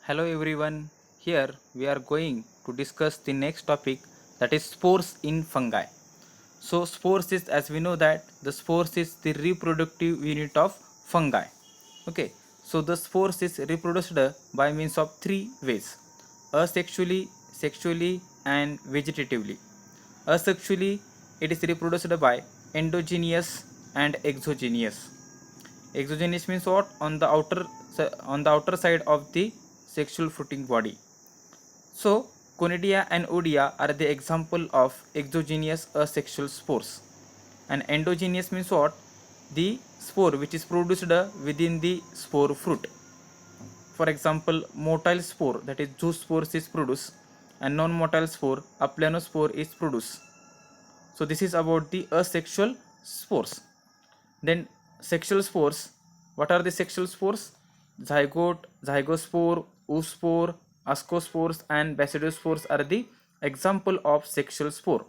Hello everyone, here we are going to discuss the next topic, that is spores in fungi. So spores is, as we know that the spores is the reproductive unit of fungi. Okay, so the spores is reproduced by means of three ways: asexually, sexually and vegetatively. Asexually, it is reproduced by endogenous and exogenous. Exogenous means what? On the outer side of the sexual fruiting body. So Conidia and Odia are the example of exogenous asexual spores. And endogenous means what? The spore which is produced within the spore fruit. For example, motile spore, that is zoospores, is produced, and non-motile spore, a planospore, is produced. So this is about the asexual spores. Then sexual spores. What are the sexual spores? Zygote, zygospore, oospore, ascospores and basidospores are the example of sexual spore.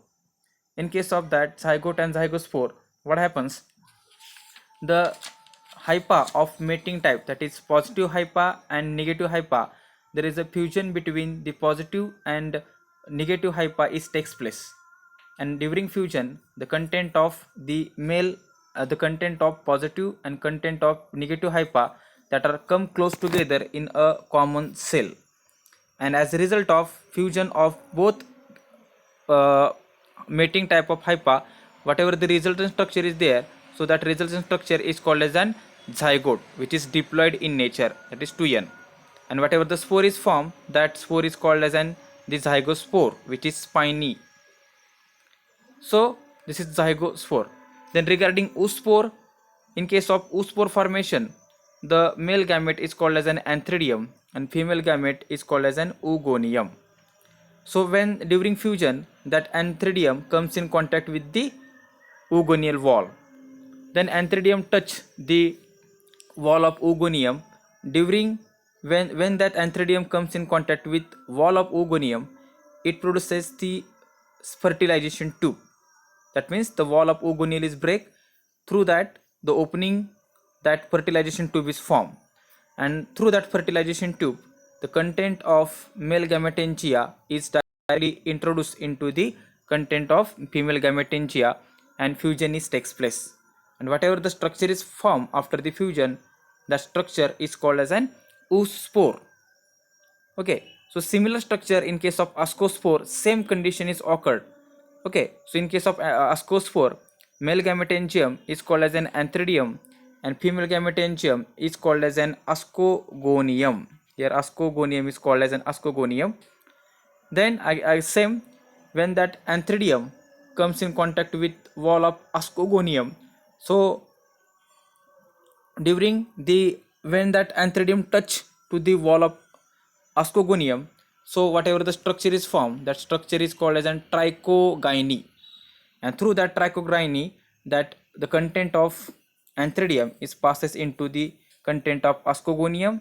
In case of that zygote and zygospore, what happens? The hypa of mating type, that is positive hypa and negative hypa, there is a fusion between the positive and negative hypa is takes place, and during fusion the content of the content of positive and content of negative hypa that are come close together in a common cell, and as a result of fusion of both uh, mating type of hypa, whatever the resultant structure is there, so that resultant structure is called as an zygote, which is diploid in nature, that is 2n. And whatever the spore is formed, that spore is called as an the zygospore, which is spiny. So this is zygospore. Then regarding oospore, in case of oospore formation, the male gamete is called as an antheridium and female gamete is called as an oogonium. So when during fusion that antheridium comes in contact with the oogonial wall, then antheridium touch the wall of oogonium. During when that antheridium comes in contact with wall of oogonium, it produces the fertilization tube. That means the wall of oogonial is break. Through that the opening, that fertilization tube is formed, and through that fertilization tube the content of male gametangia is directly introduced into the content of female gametangia, and fusion is takes place, and whatever the structure is formed after the fusion, that structure is called as an oospore. Okay, so similar structure in case of ascospore, same condition is occurred. Okay, so in case of ascospore, male gametangium is called as an antheridium and female gametangium is called as an ascogonium. Here ascogonium is called as an ascogonium. Then I same, when that antheridium comes in contact with wall of ascogonium, so during the when that antheridium touch to the wall of ascogonium, so whatever the structure is formed, that structure is called as an trichogyny, and through that trichogyny, that the content of antheridium is passes into the content of ascogonium,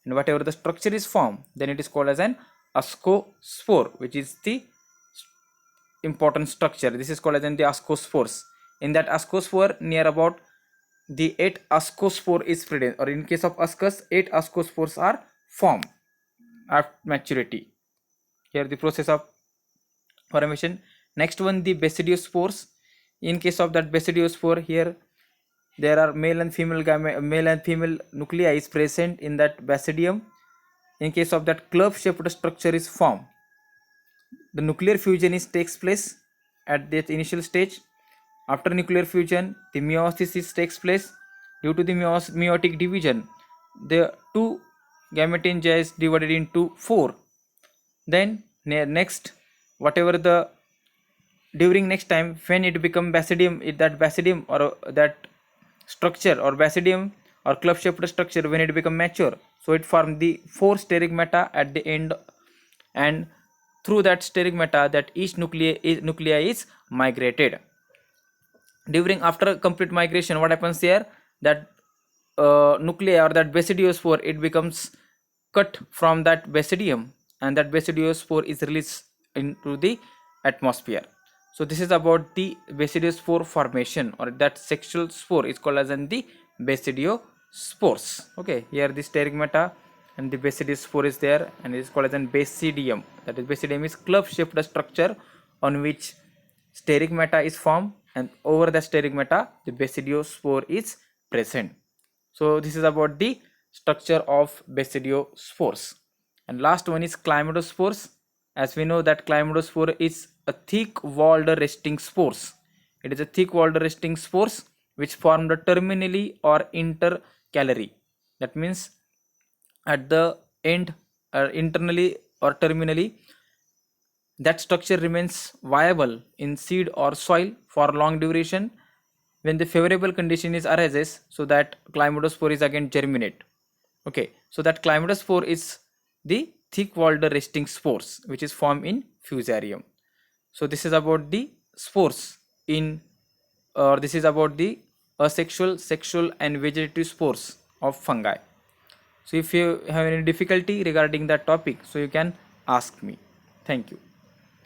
and whatever the structure is formed, then it is called as an ascospore, which is the important structure. This is called as in the ascospores. In that ascospore, near about the 8 ascospore is present, or in case of ascus 8 ascospores are formed at maturity. Here the process of formation. Next one, the basidiospores. In case of that basidiospore, here there are male and female nuclei is present in that basidium. In case of that club shaped structure is formed, the nuclear fusion is takes place at that initial stage. After nuclear fusion, the meiosis is takes place. Due to the meiotic division, the two gametangia is divided into four. Then next, whatever the during next time when it become basidium, that basidium or that structure or basidium or club shaped structure, when it become mature, so it form the four sterigmata at the end, and through that sterigmata that each nuclei is migrated. During after complete migration, what happens here, that nuclei or that basidiospore, it becomes cut from that basidium, and that basidiospore is released into the atmosphere. So this is about the basidiospore formation, or that sexual spore is called as in the basidiospores. Okay, here the sterigmata and the basidiospore is there, and it is called as an basidium. That is, basidium is club-shaped structure on which sterigmata is formed, and over the sterigmata the basidiospore is present. So this is about the structure of basidiospores. And last one is chlamydospores. As we know that chlamydospore is a thick walled resting spores. It is a thick walled resting spores which formed terminally or intercalary. That means at the end, internally or terminally, that structure remains viable in seed or soil for long duration when the favorable condition is arises, so that chlamydospore is again germinate. Okay, so that chlamydospore is the thick walled resting spores which is formed in fusarium. So this is about the spores in, or this is about the asexual, sexual and vegetative spores of fungi. So if you have any difficulty regarding that topic, so you can ask me. Thank you.